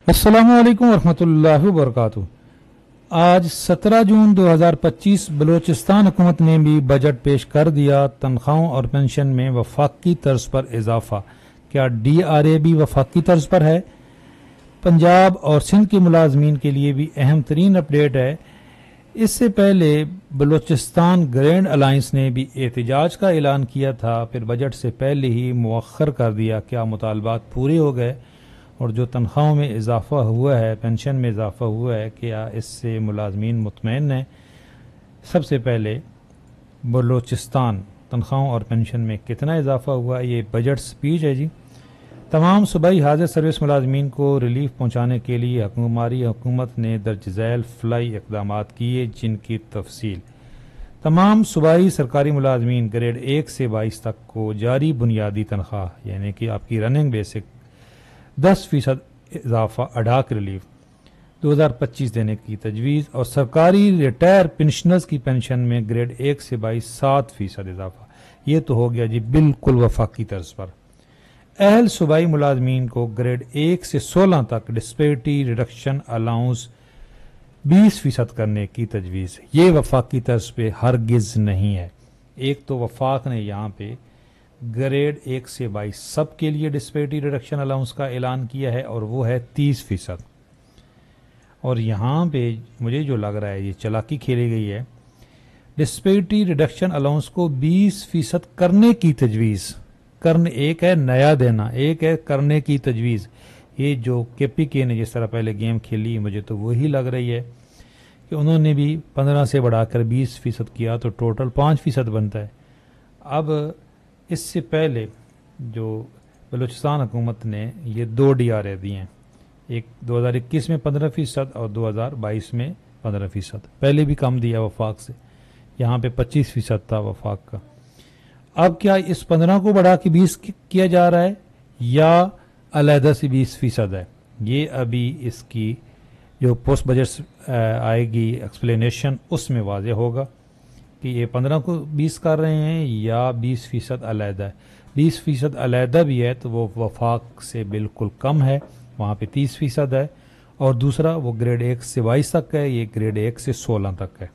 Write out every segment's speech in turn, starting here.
अस्सलामुअलैकुम वरहमतुल्लाहि वबरकातुहू। आज 17 जून 2025 बलूचिस्तान हुकूमत ने भी बजट पेश कर दिया। तनख्वाहों और पेंशन में वफाकी तर्ज पर इजाफा। क्या DRA भी वफाकी तर्ज पर है? पंजाब और सिंध के मुलाजमीन के लिए भी अहम तरीन अपडेट है। इससे पहले बलूचिस्तान ग्रैंड अलायंस ने भी एहतजाज का ऐलान किया था, फिर बजट से पहले ही मुअख्खर कर दिया। क्या मुतालबात पूरे हो गए? और जो तनख्वाहों में इजाफा हुआ है, पेंशन में इजाफा हुआ है, क्या इससे मुलाजमीन मुतमईन हैं? सबसे पहले बलूचिस्तान तनख्वाहों और पेंशन में कितना इजाफा हुआ, ये बजट स्पीच है जी। तमाम सूबाई हाजिर सर्विस मुलाजमीन को रिलीफ पहुँचाने के लिए हमारी हुकूमत ने दर्ज झैल फलाई इकदाम किए, जिनकी तफसील तमाम सूबाई सरकारी मुलाजमीन ग्रेड 1 से 22 तक को जारी बुनियादी तनख्वाह यानी कि आपकी रनिंग बेसिक 10% इजाफा अडाक रिलीफ 2025 देने की तजवीज़, और सरकारी रिटायर पेंशनर्स की पेंशन में ग्रेड 1 से 22 7% इजाफा। ये तो हो गया जी बिल्कुल वफाकी तर्ज पर। अहल सूबाई मुलाजमीन को ग्रेड 1 से 16 तक डिस्पेरिटी रिडक्शन अलाउंस 20% करने की तजवीज़। ये वफाकी तर्ज पे हरगिज नहीं है। एक तो वफाक ने यहाँ पे ग्रेड 1 से 22 सब के लिए डिस्पेरिटी रिडक्शन अलाउंस का ऐलान किया है, और वो है 30%। और यहाँ पे मुझे जो लग रहा है ये चालाकी खेली गई है। डिस्पेरिटी रिडक्शन अलाउंस को 20% करने की तजवीज़। करने एक है नया देना, एक है करने की तजवीज़। ये जो KPK ने जिस तरह पहले गेम खेली, मुझे तो वही लग रही है कि उन्होंने भी 15 से बढ़ाकर 20% किया तो टोटल 5% बनता है। अब इससे पहले जो बलूचिस्तान हुकूमत ने ये 2 DRA दिए हैं, एक 2021 में 15% और 2022 में 15%। पहले भी कम दिया वफाक से, यहाँ पे 25% था वफाक का। अब क्या इस 15 को बढ़ा के 20 किया जा रहा है या अलहदा से 20% है? ये अभी इसकी जो पोस्ट बजट आएगी एक्सप्लेनेशन, उसमें वाज़ेह होगा कि ये 15 को 20 कर रहे हैं या 20% अलहदा है। 20% अलहदा भी है तो वो वफाक से बिल्कुल कम है, वहाँ पे 30% है। और दूसरा वो ग्रेड 1 से 22 तक है, ये ग्रेड 1 से 16 तक है।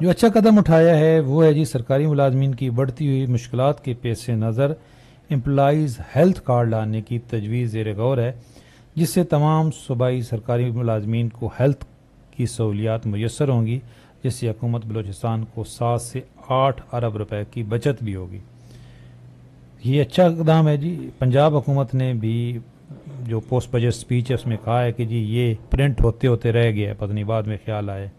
जो अच्छा कदम उठाया है वो है जी सरकारी मुलाजमीन की बढ़ती हुई मुश्किलात के पेश नज़र एम्प्लॉइज़ हेल्थ कार्ड लाने की तजवीज़ ज़ेर गौर है, जिससे तमाम सूबाई सरकारी मुलाजमीन को हेल्थ की सहूलियात मुयसर होंगी, जिससे हुकूमत बलूचिस्तान को 7 से 8 अरब रुपए की बचत भी होगी। ये अच्छा इकदाम है जी। पंजाब हुकूमत ने भी जो पोस्ट बजट स्पीच है उसमें कहा है कि जी ये प्रिंट होते होते रह गया, पता नहीं बाद में ख्याल आए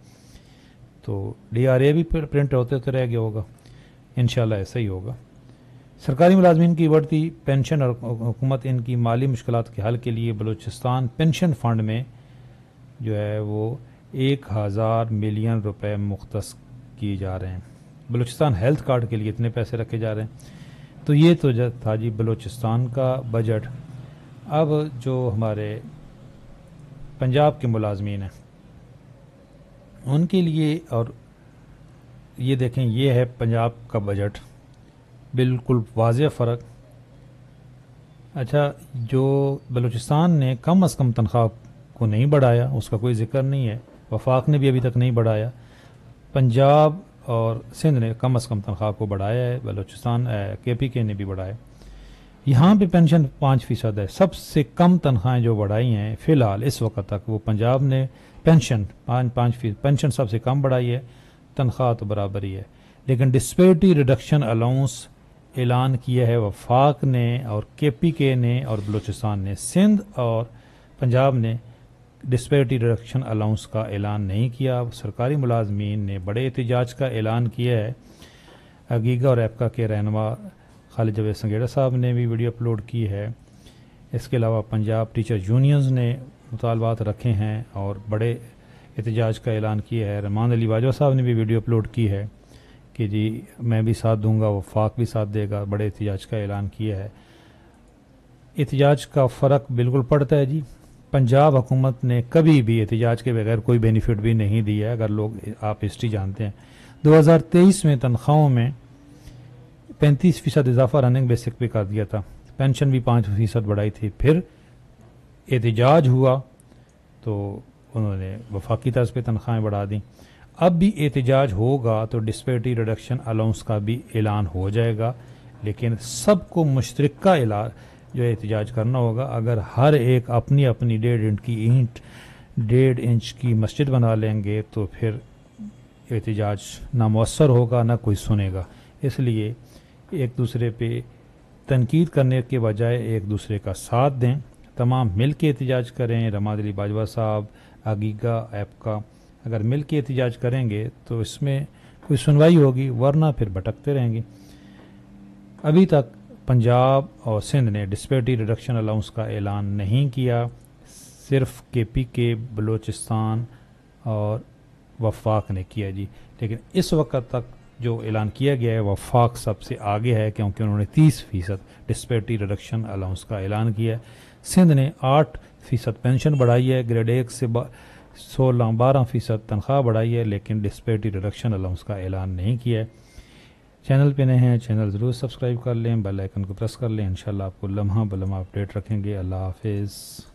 तो DRA भी प्रिंट होते होते रह गया होगा। इंशाल्लाह ऐसा ही होगा। सरकारी मुलाजमीन की बढ़ती पेंशन और हुकूमत इनकी माली मुश्किलात के हल के लिए बलूचिस्तान पेंशन फ़ंड में जो है वो 1000 मिलियन रुपए मुख्तस किए जा रहे हैं। बलूचिस्तान हेल्थ कार्ड के लिए इतने पैसे रखे जा रहे हैं। तो ये तो था जी बलूचिस्तान का बजट। अब जो हमारे पंजाब के मुलाजमीन हैं उनके लिए, और ये देखें ये है पंजाब का बजट, बिल्कुल वाज़ेह फ़र्क। अच्छा, जो बलूचिस्तान ने कम अज़ कम तनख्वाह को नहीं बढ़ाया उसका कोई ज़िक्र नहीं है। वफाक ने भी अभी तक नहीं बढ़ाया। पंजाब और सिंध ने कम अज़ कम तनख्वाह को बढ़ाया है, बलूचिस्तान KPK ने भी बढ़ाया। यहाँ पे पेंशन 5% है। सबसे कम तनख्वाहें जो बढ़ाई हैं फ़िलहाल इस वक्त तक वो पंजाब ने पेंशन 5% पेंशन सबसे कम बढ़ाई है, तनख्वाह तो बराबर ही है। लेकिन डिस्पेरिटी रिडक्शन अलाउंस ऐलान किया है वफाक ने और KPK ने और बलूचिस्तान ने। सिंध और पंजाब ने डिस्पेरिटी रिडक्शन अलाउंस का ऐलान नहीं किया। सरकारी मुलाजमीन ने बड़े एहतजाज का ऐलान किया है। अगीगा और एपका के रहनुमा खालिद जावेद संगेड़ा साहब ने भी वीडियो अपलोड की है। इसके अलावा पंजाब टीचर यूनियंस ने मुतालबात रखे हैं और बड़े एहतजाज का ऐलान किया है। रहमान अली बाजवा साहब ने भी वीडियो अपलोड की है कि जी मैं भी साथ दूंगा, वफाक भी साथ देगा। बड़े एहतजाज का ऐलान किया है। एहतजाज का फ़र्क बिल्कुल पड़ता है जी। पंजाब हुकूमत ने कभी भी एहतजाज के बगैर कोई बेनिफिट भी नहीं दिया है। अगर लोग आप हिस्ट्री जानते हैं, 2023 में तनख्वाहों में 35% इजाफा रनिंग बेसिक पे कर दिया था। पेंशन भी 5% बढ़ाई थी। फिर एहतजाज हुआ तो उन्होंने वफाकी तर्ज पे तनख्वाहें बढ़ा दी। अब भी एहतजाज होगा तो डिस्पैरिटी रिडक्शन अलाउंस का भी ऐलान हो जाएगा, लेकिन सबको मुश्तरका जो एहतजाज करना होगा। अगर हर एक अपनी अपनी 1.5 इंच की मस्जिद बना लेंगे तो फिर एहतजाज ना मौसर होगा ना कोई सुनेगा। इसलिए एक दूसरे पे तनकीद करने के बजाय एक दूसरे का साथ दें, तमाम मिल के एहतजाज करें। रमाद अली बाजवा साहब, आगीगा ऐप का अगर मिल के एहतजाज करेंगे तो इसमें कोई सुनवाई होगी, वरना फिर भटकते रहेंगे। अभी तक पंजाब और सिंध ने डिस्पैरिटी रिडक्शन अलाउंस का ऐलान नहीं किया, सिर्फ KPK, बलूचिस्तान और वफाक ने किया जी। लेकिन इस वक्त तक जो ऐलान किया गया है वफाक सबसे आगे है, क्योंकि उन्होंने 30% डिस्पैरिटी रिडक्शन अलाउंस का ऐलान किया है। सिंध ने 8% पेंशन बढ़ाई है, ग्रेड 1 से 12% तनख्वाह बढ़ाई है, लेकिन डिस्पैरिटी रिडक्शन अलाउंस का ऐलान नहीं किया है। चैनल पे नए हैं, चैनल ज़रूर सब्सक्राइब कर लें, बेल आइकन को प्रेस कर लें। इंशाल्लाह आपको लम्हा बलम्हा अपडेट रखेंगे। अल्लाह हाफिज़।